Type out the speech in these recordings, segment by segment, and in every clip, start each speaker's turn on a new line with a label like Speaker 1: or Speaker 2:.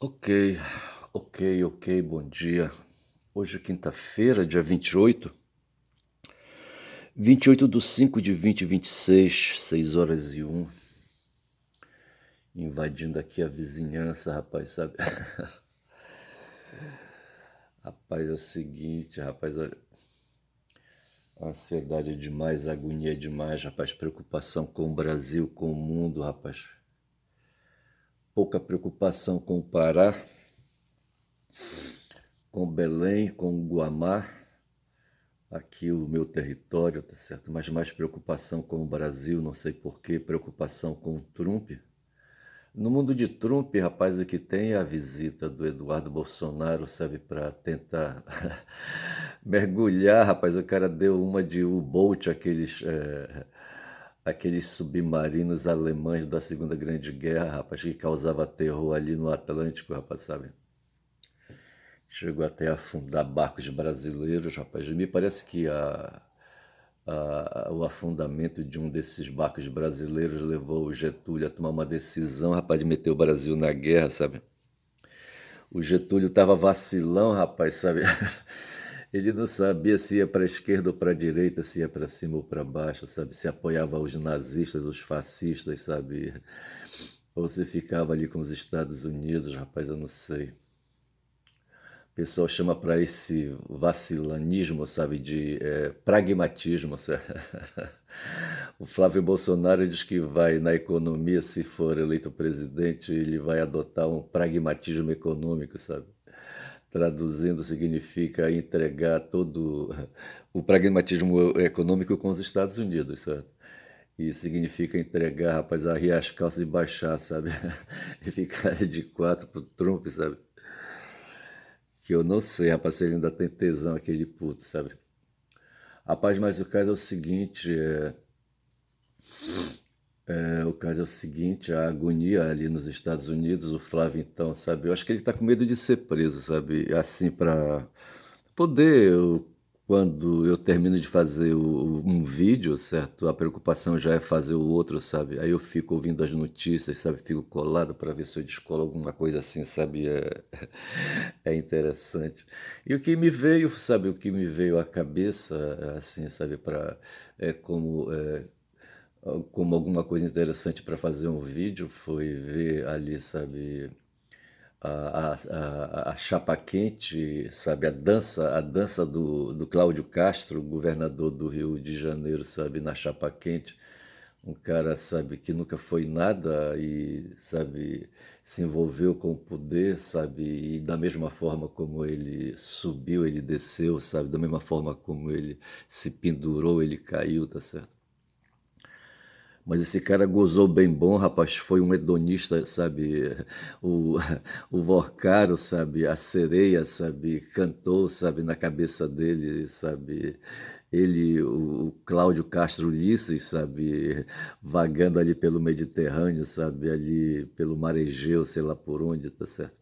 Speaker 1: Ok, ok, bom dia. Hoje é quinta-feira, dia 28 de 5 de 2026, 6 horas e 1, invadindo aqui a vizinhança, rapaz, sabe? Rapaz, é o seguinte, rapaz, olha, ansiedade é demais, agonia é demais, rapaz, preocupação com o Brasil, com o mundo, rapaz. Pouca preocupação com o Pará, com Belém, com o Guamá, aqui o meu território, tá certo? Mas mais preocupação com o Brasil, não sei por quê, preocupação com o Trump. No mundo de Trump, rapaz, o que tem é a visita do Eduardo Bolsonaro, sabe, para tentar mergulhar, rapaz. O cara deu uma de U-Boat, aqueles submarinos alemães da Segunda Grande Guerra, rapaz, que causava terror ali no Atlântico, rapaz, sabe? Chegou até a afundar barcos brasileiros, rapaz. Me parece que o afundamento de um desses barcos brasileiros levou o Getúlio a tomar uma decisão, rapaz, de meter o Brasil na guerra, sabe? O Getúlio tava vacilão, rapaz, sabe? Ele não sabia se ia para a esquerda ou para a direita, se ia para cima ou para baixo, sabe? Se apoiava os nazistas, os fascistas, sabe? Ou se ficava ali com os Estados Unidos, rapaz, eu não sei. O pessoal chama para esse vacilanismo, sabe, de pragmatismo, sabe? O Flávio Bolsonaro diz que vai, na economia, se for eleito presidente, ele vai adotar um pragmatismo econômico, sabe? Traduzindo, significa entregar todo o pragmatismo econômico com os Estados Unidos, sabe? E significa entregar, rapaz, arriar as calças e baixar, sabe? E ficar de quatro pro Trump, sabe? Que eu não sei, rapaz, se ele ainda tem tesão, aquele puto, sabe? Rapaz, mas o caso é o seguinte, o caso é o seguinte, a agonia ali nos Estados Unidos, o Flávio então, sabe? Eu acho que ele tá com medo de ser preso, sabe? Assim, para poder, quando eu termino de fazer um vídeo, certo? A preocupação já é fazer o outro, sabe? Aí eu fico ouvindo as notícias, sabe? Fico colado para ver se eu descolo alguma coisa assim, sabe? É interessante. E o que me veio, sabe? O que me veio à cabeça, assim, sabe? Para é como como alguma coisa interessante para fazer um vídeo foi ver ali, sabe, a chapa quente, sabe, a dança do Cláudio Castro, governador do Rio de Janeiro, sabe, na chapa quente. Um cara, sabe, que nunca foi nada e, sabe, se envolveu com o poder, sabe, e da mesma forma como ele subiu, ele desceu, sabe, da mesma forma como ele se pendurou, ele caiu, tá certo? Mas esse cara gozou bem bom, rapaz. Foi um hedonista, sabe? O, o Vorcaro, sabe? A sereia, sabe? Cantou, sabe? Na cabeça dele, sabe? Ele, o Cláudio Castro Ulisses, sabe? Vagando ali pelo Mediterrâneo, sabe? Ali pelo Mar Egeu, sei lá por onde, tá certo?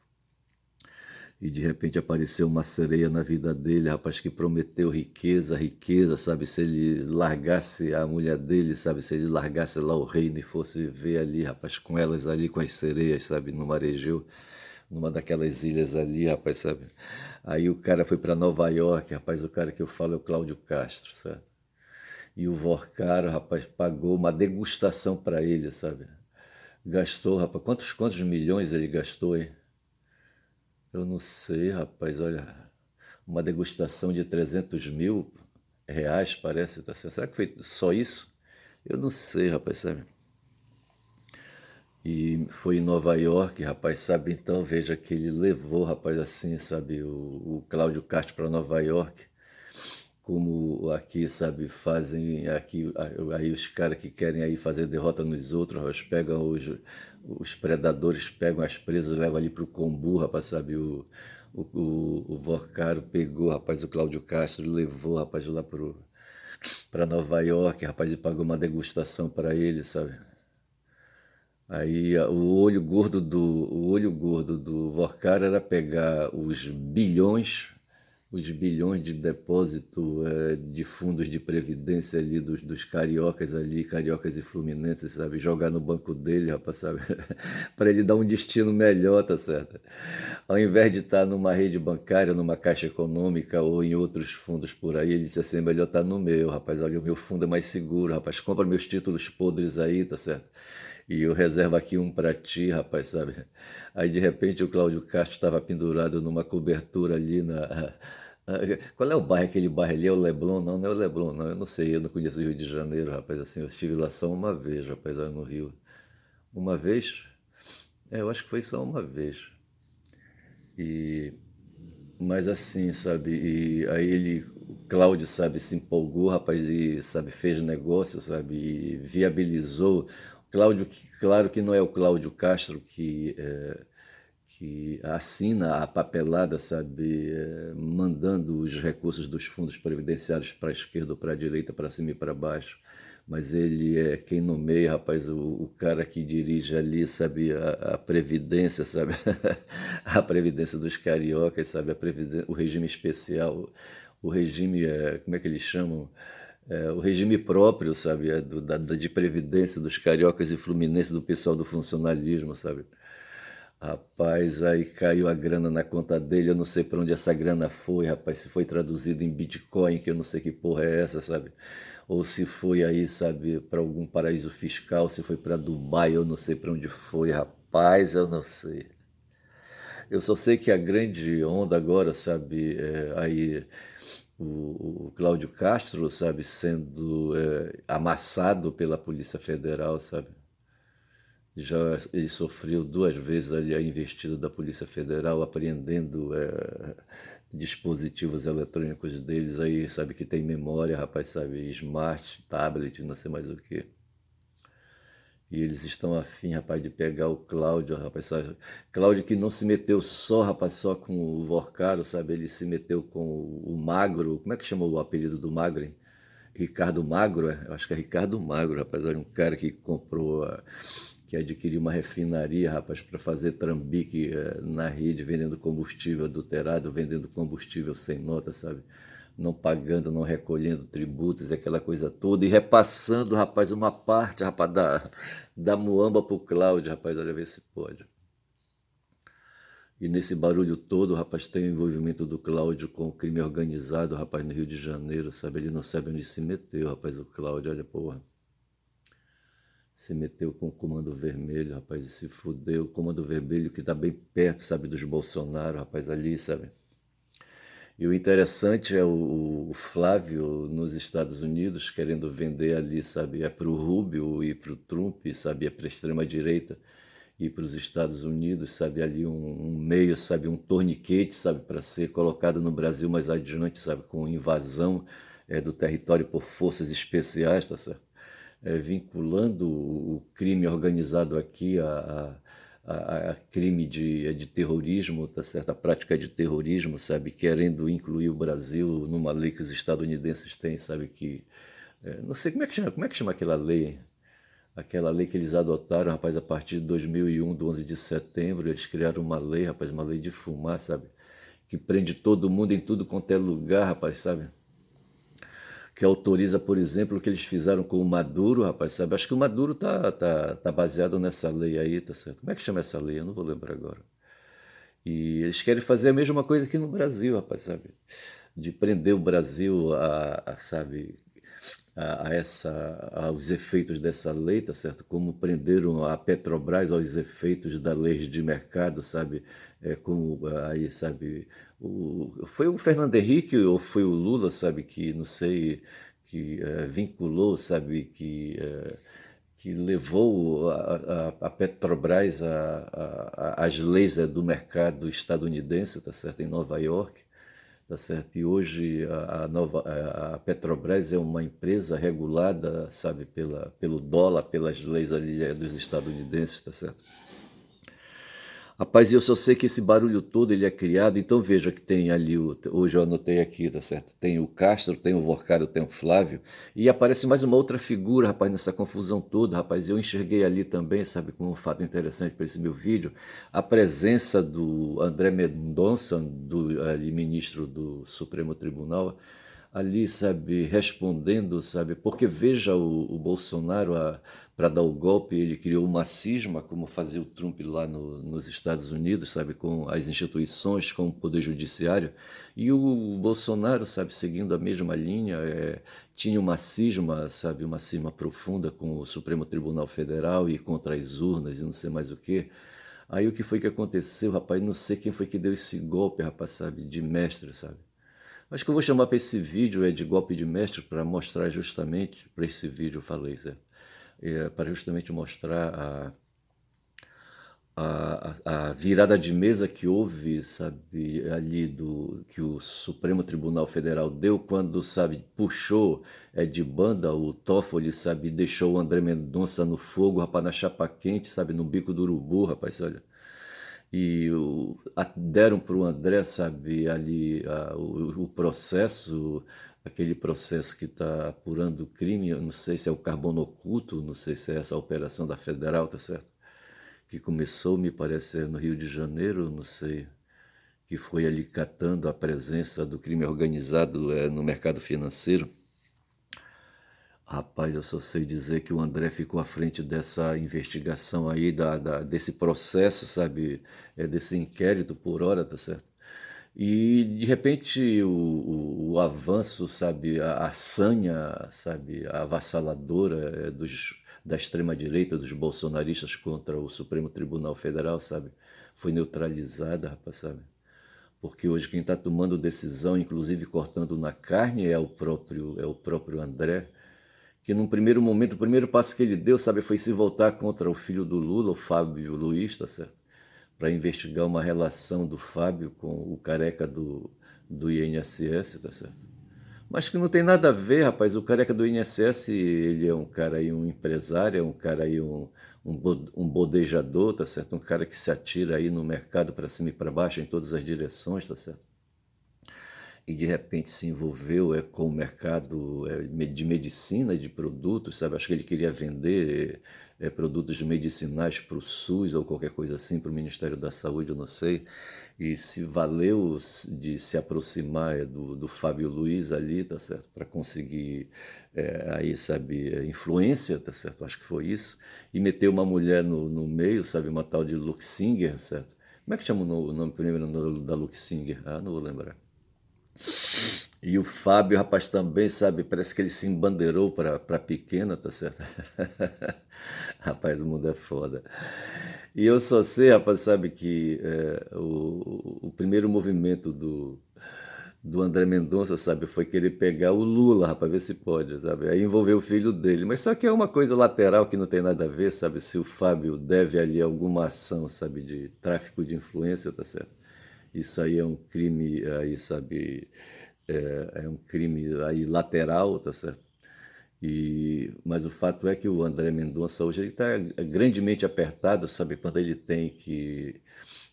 Speaker 1: E de repente apareceu uma sereia na vida dele, rapaz, que prometeu riqueza, riqueza, sabe? Se ele largasse a mulher dele, sabe? Se ele largasse lá o reino e fosse viver ali, rapaz, com elas ali, com as sereias, sabe? No Marejeu, numa daquelas ilhas ali, rapaz, sabe? Aí o cara foi para Nova York, rapaz, o cara que eu falo é o Cláudio Castro, sabe? E o Vorcaro, rapaz, pagou uma degustação para ele, sabe? Gastou, rapaz, quantos milhões ele gastou, hein? Eu não sei, rapaz, olha, uma degustação de 300 mil reais, parece, tá certo? Será que foi só isso? Eu não sei, rapaz, sabe? E foi em Nova York, rapaz, sabe? Então veja que ele levou, rapaz, assim, sabe, o Cláudio Castro para Nova York, como aqui, sabe, fazem aqui, aí os caras que querem aí fazer derrota nos outros, rapaz, pegam os predadores, pegam as presas, levam ali pro Combu, rapaz, sabe, o Vorcaro pegou, rapaz, o Cláudio Castro, levou, rapaz, lá para Nova York, rapaz, e pagou uma degustação para ele, sabe? Aí o olho gordo do Vorkar era pegar os bilhões, os bilhões de depósito de fundos de previdência ali dos cariocas ali, cariocas e fluminenses, sabe? Jogar no banco dele, rapaz, sabe? Para ele dar um destino melhor, tá certo? Ao invés de estar numa rede bancária, numa caixa econômica ou em outros fundos por aí, ele disse assim, é melhor estar no meu, rapaz, olha, o meu fundo é mais seguro, rapaz, compra meus títulos podres aí, tá certo? E eu reservo aqui um para ti, rapaz, sabe? Aí de repente o Cláudio Castro estava pendurado numa cobertura ali na. Qual é o bairro? Aquele bairro ali é o Leblon? Não, não é o Leblon, não. Eu não sei, eu não conheço o Rio de Janeiro, rapaz. Assim, eu estive lá só uma vez, rapaz, lá no Rio. Uma vez? É, eu acho que foi só uma vez. E mas assim, sabe? E aí ele, o Cláudio, sabe, se empolgou, rapaz, e sabe, fez negócio, sabe, e viabilizou. Cláudio, claro que não é o Cláudio Castro que assina a papelada, sabe, mandando os recursos dos fundos previdenciários para a esquerda ou para a direita, para cima e para baixo. Mas ele é quem nomeia, rapaz, o cara que dirige ali, sabe, a Previdência, sabe, a Previdência dos cariocas, sabe, o regime especial, o regime, como é que eles chamam? O regime próprio, sabe, de Previdência dos cariocas e fluminenses, do pessoal do funcionalismo, sabe. Rapaz, aí caiu a grana na conta dele, eu não sei para onde essa grana foi, rapaz, se foi traduzido em Bitcoin, que eu não sei que porra é essa, sabe? Ou se foi aí, sabe, para algum paraíso fiscal, se foi para Dubai, eu não sei para onde foi, rapaz, eu não sei. Eu só sei que a grande onda agora, sabe, aí o Cláudio Castro, sabe, sendo amassado pela Polícia Federal, sabe? Já ele sofreu duas vezes ali a investida da Polícia Federal apreendendo dispositivos eletrônicos deles aí, sabe, que tem memória, rapaz, sabe, smart, tablet, não sei mais o que. E eles estão afim, rapaz, de pegar o Cláudio, rapaz, sabe? Cláudio que não se meteu só, rapaz, só com o Vorcaro, sabe? Ele se meteu com o Magro, como é que chama o apelido do Magro, hein? Ricardo Magro, eu acho que é Ricardo Magro, rapaz, olha, um cara que comprou, que adquiriu uma refinaria, rapaz, para fazer trambique na rede, vendendo combustível adulterado, vendendo combustível sem nota, sabe? Não pagando, não recolhendo tributos, aquela coisa toda, e repassando, rapaz, uma parte, rapaz, da muamba pro Cláudio, rapaz, olha, ver se pode. E nesse barulho todo, rapaz, tem o envolvimento do Cláudio com o crime organizado, rapaz, no Rio de Janeiro, sabe? Ele não sabe onde se meteu, rapaz, o Cláudio, olha, porra. Se meteu com o Comando Vermelho, rapaz, e se fudeu. O Comando Vermelho que tá bem perto, sabe, dos Bolsonaro, rapaz, ali, sabe? E o interessante é o Flávio nos Estados Unidos querendo vender ali, sabe, é para o Rubio e para o Trump, sabe, é para a extrema-direita e para os Estados Unidos, sabe, ali um meio, sabe, um torniquete, sabe, para ser colocado no Brasil mais adiante, sabe, com invasão do território por forças especiais, tá certo? Vinculando o crime organizado aqui a crime de terrorismo, tá certo? A prática de terrorismo, sabe? Querendo incluir o Brasil numa lei que os estadunidenses têm, sabe? Que, não sei como é que chama aquela lei, hein? Aquela lei que eles adotaram, rapaz, a partir de 2001, do 11 de setembro, eles criaram uma lei, rapaz, uma lei de fumar, sabe? Que prende todo mundo em tudo quanto é lugar, rapaz, sabe? Que autoriza, por exemplo, o que eles fizeram com o Maduro, rapaz, sabe? Acho que o Maduro tá baseado nessa lei aí, tá certo? Como é que chama essa lei? Eu não vou lembrar agora. E eles querem fazer a mesma coisa aqui no Brasil, rapaz, sabe? De prender o Brasil sabe, aos efeitos dessa lei, tá certo? Como prenderam a Petrobras aos efeitos da lei de mercado, sabe? Como aí, sabe? Foi o Fernando Henrique ou foi o Lula, sabe? Que não sei, que vinculou, sabe? Que levou a Petrobras às leis do mercado estadunidense, tá certo? Em Nova York. Tá certo? E hoje a Petrobras é uma empresa regulada, sabe, pelo dólar, pelas leis ali dos estadunidenses, tá certo? Rapaz, eu só sei que esse barulho todo ele é criado, então veja que tem ali, hoje eu anotei aqui, tá certo? Tem o Castro, tem o Vorcário, tem o Flávio, e aparece mais uma outra figura, rapaz, nessa confusão toda, rapaz. Eu enxerguei ali também, sabe, como um fato interessante para esse meu vídeo, a presença do André Mendonça, do ali, ministro do Supremo Tribunal, ali, sabe, respondendo, sabe, porque veja o Bolsonaro, para dar o golpe, ele criou uma cisma, como fazia o Trump lá nos Estados Unidos, sabe, com as instituições, com o Poder Judiciário, e o Bolsonaro, sabe, seguindo a mesma linha, tinha uma cisma, sabe, uma cisma profunda com o Supremo Tribunal Federal e contra as urnas e não sei mais o quê. Aí o que foi que aconteceu, rapaz? Não sei quem foi que deu esse golpe, rapaz, sabe, de mestre, sabe? Acho que eu vou chamar para esse vídeo de golpe de mestre para mostrar justamente, para esse vídeo eu falei, certo? Para justamente mostrar a virada de mesa que houve, sabe, ali que o Supremo Tribunal Federal deu quando, sabe, puxou de banda o Toffoli, sabe, e deixou o André Mendonça no fogo, rapaz, na chapa quente, sabe, no bico do urubu, rapaz, olha. E deram para o André, sabe, ali o processo, aquele processo que está apurando o crime, eu não sei se é o carbono oculto, não sei se é essa a operação da Federal, tá certo? Que começou, me parece, no Rio de Janeiro, não sei, que foi ali catando a presença do crime organizado no mercado financeiro. Rapaz, eu só sei dizer que o André ficou à frente dessa investigação aí, desse processo, sabe, desse inquérito por hora, tá certo? E de repente o avanço, sabe, a sanha, sabe, a avassaladora da extrema-direita, dos bolsonaristas contra o Supremo Tribunal Federal, sabe, foi neutralizada, rapaz, sabe? Porque hoje quem está tomando decisão, inclusive cortando na carne, é o próprio André, que num primeiro momento, o primeiro passo que ele deu, sabe, foi se voltar contra o filho do Lula, o Fábio Luiz, tá certo? Para investigar uma relação do Fábio com o careca do INSS, tá certo? Mas que não tem nada a ver, rapaz. O careca do INSS, ele é um cara aí, um empresário, é um cara aí, um bodejador, tá certo? Um cara que se atira aí no mercado para cima e para baixo, em todas as direções, tá certo? E de repente se envolveu com o mercado de medicina, de produtos, sabe? Acho que ele queria vender produtos medicinais para o SUS ou qualquer coisa assim, para o Ministério da Saúde, eu não sei. E se valeu de se aproximar do Fábio Luiz ali, tá certo? Para conseguir aí, sabe, influência, tá certo? Acho que foi isso. E meteu uma mulher no meio, sabe? Uma tal de Luxinger, certo? Como é que chama o nome primeiro da Luxinger? Ah, não vou lembrar. E o Fábio, rapaz, também, sabe, parece que ele se embandeirou para pequena, tá certo? Rapaz, o mundo é foda. E eu só sei, rapaz, sabe, que o primeiro movimento do André Mendonça, sabe, foi querer pegar o Lula, rapaz, ver se pode, sabe? Aí envolveu o filho dele. Mas só que é uma coisa lateral que não tem nada a ver, sabe? Se o Fábio deve ali alguma ação, sabe, de tráfico de influência, tá certo? Isso aí é um crime, aí, sabe, é um crime aí lateral, tá certo? Mas o fato é que o André Mendonça hoje ele está grandemente apertado, sabe, quando ele tem que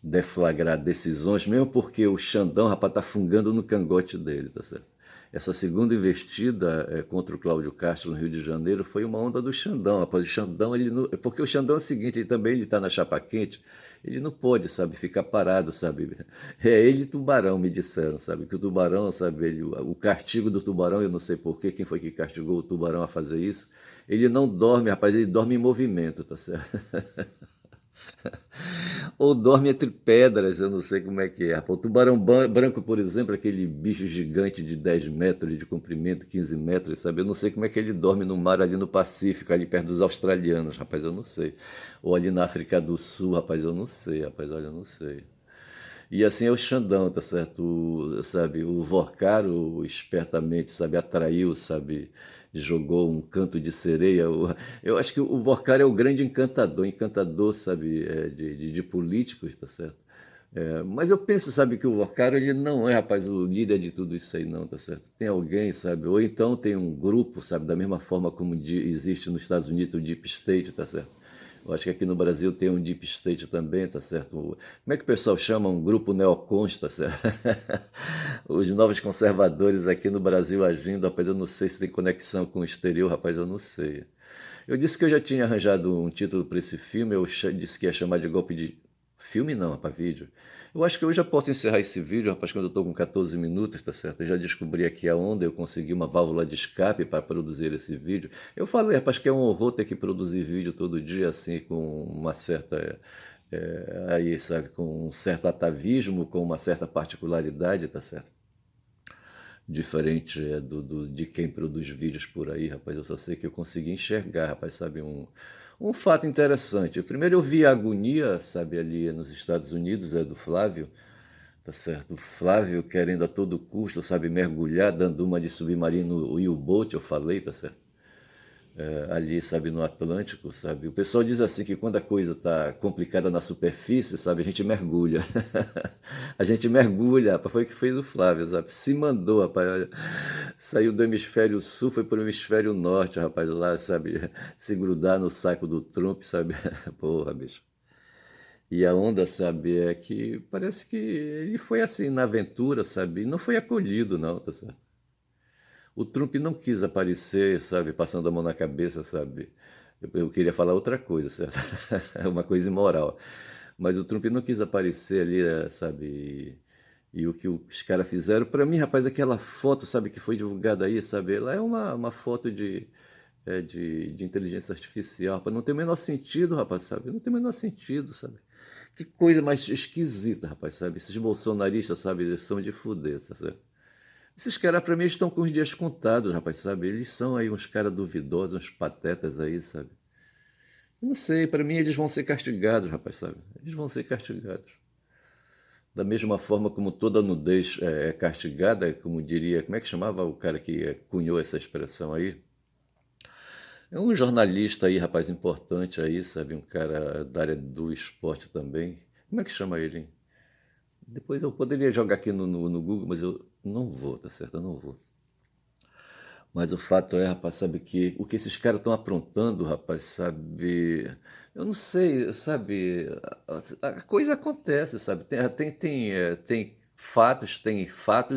Speaker 1: deflagrar decisões, mesmo porque o Xandão, rapaz, está fungando no cangote dele, tá certo? Essa segunda investida contra o Cláudio Castro no Rio de Janeiro foi uma onda do Xandão, rapaz. O Xandão, ele não, porque o Xandão é o seguinte, ele está na chapa quente, ele não pode, sabe, ficar parado, sabe? É ele e Tubarão, me disseram, sabe? Que o Tubarão, sabe, o castigo do Tubarão, eu não sei porquê, quem foi que castigou o Tubarão a fazer isso? Ele não dorme, rapaz, ele dorme em movimento, tá certo? Ou dorme entre pedras, eu não sei como é que é. O tubarão branco, por exemplo, aquele bicho gigante de 10 metros de comprimento, 15 metros, sabe? Eu não sei como é que ele dorme no mar ali no Pacífico, ali perto dos australianos, rapaz, eu não sei. Ou ali na África do Sul, rapaz, eu não sei, rapaz, olha, eu não sei. E assim é o Xandão, tá certo? Sabe, o Vorcaro espertamente, sabe, atraiu, sabe, jogou um canto de sereia. Eu acho que o Vorcaro é o grande encantador, sabe, de políticos, tá certo? Mas eu penso, sabe, que o Vorcaro ele não é, rapaz, o líder de tudo isso aí, não, tá certo? Tem alguém, sabe? Ou então tem um grupo, sabe, da mesma forma como existe nos Estados Unidos o Deep State, tá certo? Eu acho que aqui no Brasil tem um deep state também, tá certo? Como é que o pessoal chama? Um grupo neocons, tá certo? Os novos conservadores aqui no Brasil agindo, rapaz, eu não sei se tem conexão com o exterior, rapaz, eu não sei. Eu disse que eu já tinha arranjado um título para esse filme, disse que ia chamar de golpe de... Filme não, rapaz, vídeo. Eu acho que eu já posso encerrar esse vídeo, rapaz, quando eu estou com 14 minutos, tá certo? Eu já descobri aqui aonde eu consegui uma válvula de escape para produzir esse vídeo. Eu falei, rapaz, que é um horror ter que produzir vídeo todo dia, assim, com uma certa... aí, sabe, com um certo atavismo, com uma certa particularidade, tá certo? Diferente de quem produz vídeos por aí, rapaz. Eu só sei que eu consegui enxergar, rapaz, sabe, um fato interessante. Primeiro eu vi a agonia, sabe, ali nos Estados Unidos, do Flávio, tá certo? O Flávio querendo a todo custo, sabe, mergulhar, dando uma de submarino U-Boat, eu falei, tá certo? Ali, sabe, no Atlântico, sabe? O pessoal diz assim que quando a coisa está complicada na superfície, sabe, a gente mergulha. A gente mergulha, rapaz, foi o que fez o Flávio, sabe? Se mandou, rapaz, olha, saiu do hemisfério sul, foi para o hemisfério norte, rapaz, lá, sabe, se grudar no saco do Trump, sabe? Porra, bicho. E a onda, sabe, é que parece que ele foi assim na aventura, sabe? E não foi acolhido, não, tá certo? O Trump não quis aparecer, sabe, passando a mão na cabeça, sabe? Eu queria falar outra coisa, certo? É uma coisa imoral. Mas o Trump não quis aparecer ali, sabe? E o que os caras fizeram, para mim, rapaz, aquela foto, sabe, que foi divulgada aí, sabe? Ela é uma foto de inteligência artificial, rapaz. Não tem o menor sentido, rapaz, sabe? Não tem o menor sentido, sabe? Que coisa mais esquisita, rapaz, sabe? Esses bolsonaristas, sabe, eles são de fuder, tá certo? Esses caras, pra mim, estão com os dias contados, rapaz, sabe? Eles são aí uns caras duvidosos, uns patetas aí, sabe? Eu não sei, pra mim eles vão ser castigados, rapaz, sabe? Eles vão ser castigados. Da mesma forma como toda nudez é castigada, como diria, como é que chamava o cara que cunhou essa expressão aí? É um jornalista aí, rapaz, importante aí, sabe? Um cara da área do esporte também. Como é que chama ele, hein? Depois eu poderia jogar aqui no Google, mas eu não vou, tá certo? Eu não vou. Mas o fato é, rapaz, sabe que o que esses caras estão aprontando, rapaz, sabe? Eu não sei, sabe? A coisa acontece, sabe? Tem fatos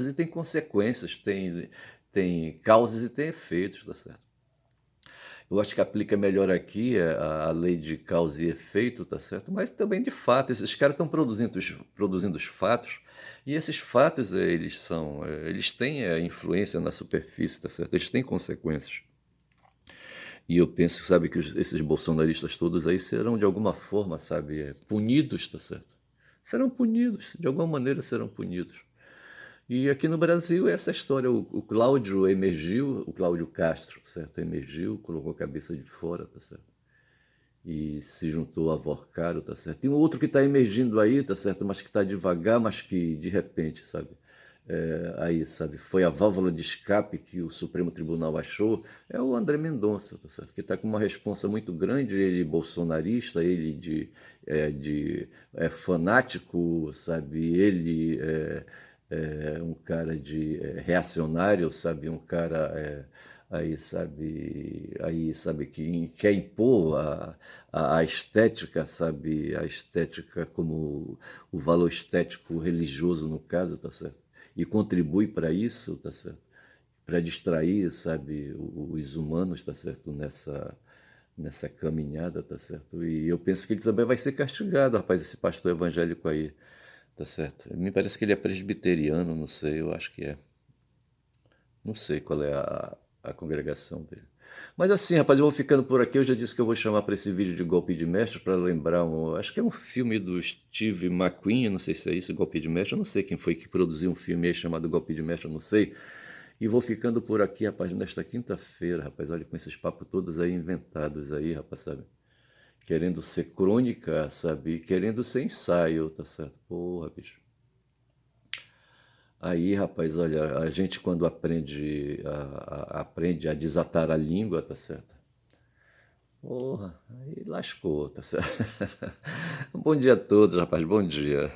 Speaker 1: e tem consequências, tem causas e tem efeitos, tá certo? Eu acho que aplica melhor aqui a lei de causa e efeito, tá certo? Mas também de fato, esses caras estão produzindo os fatos, e esses fatos, eles têm influência na superfície, tá certo? Eles têm consequências. E eu penso, sabe, que esses bolsonaristas todos aí serão de alguma forma, sabe, punidos, tá certo? Serão punidos, de alguma maneira serão punidos. E aqui no Brasil, essa história, o Cláudio emergiu, o Cláudio Castro, certo? Emergiu, colocou a cabeça de fora, tá certo? E se juntou a Vorcaro, tá certo? Tem um outro que está emergindo aí, tá certo? Mas que está devagar, mas que de repente, sabe? Aí, sabe? Foi a válvula de escape que o Supremo Tribunal achou, é o André Mendonça, tá certo? Que está com uma responsa muito grande, ele bolsonarista, ele fanático, sabe? Ele um cara reacionário, sabe? Um cara aí sabe que quer impor a estética, sabe? A estética como o valor estético religioso no caso, tá certo? E contribui para isso, tá certo? Para distrair, sabe, os humanos, tá certo? Nessa caminhada, tá certo? E eu penso que ele também vai ser castigado, rapaz, esse pastor evangélico aí, tá certo? Me parece que ele é presbiteriano, não sei, eu acho que é. Não sei qual é a congregação dele. Mas assim, rapaz, eu vou ficando por aqui. Eu já disse que eu vou chamar para esse vídeo de Golpe de Mestre para lembrar acho que é um filme do Steve McQueen, não sei se é isso, Golpe de Mestre. Eu não sei quem foi que produziu um filme aí chamado Golpe de Mestre, eu não sei. E vou ficando por aqui, rapaz, nesta quinta-feira, rapaz. Olha, com esses papos todos aí inventados aí, rapaz, sabe? Querendo ser crônica, sabe? E querendo ser ensaio, tá certo? Porra, bicho. Aí, rapaz, olha, a gente quando aprende a desatar a língua, tá certo? Porra, aí lascou, tá certo? Bom dia a todos, rapaz, bom dia.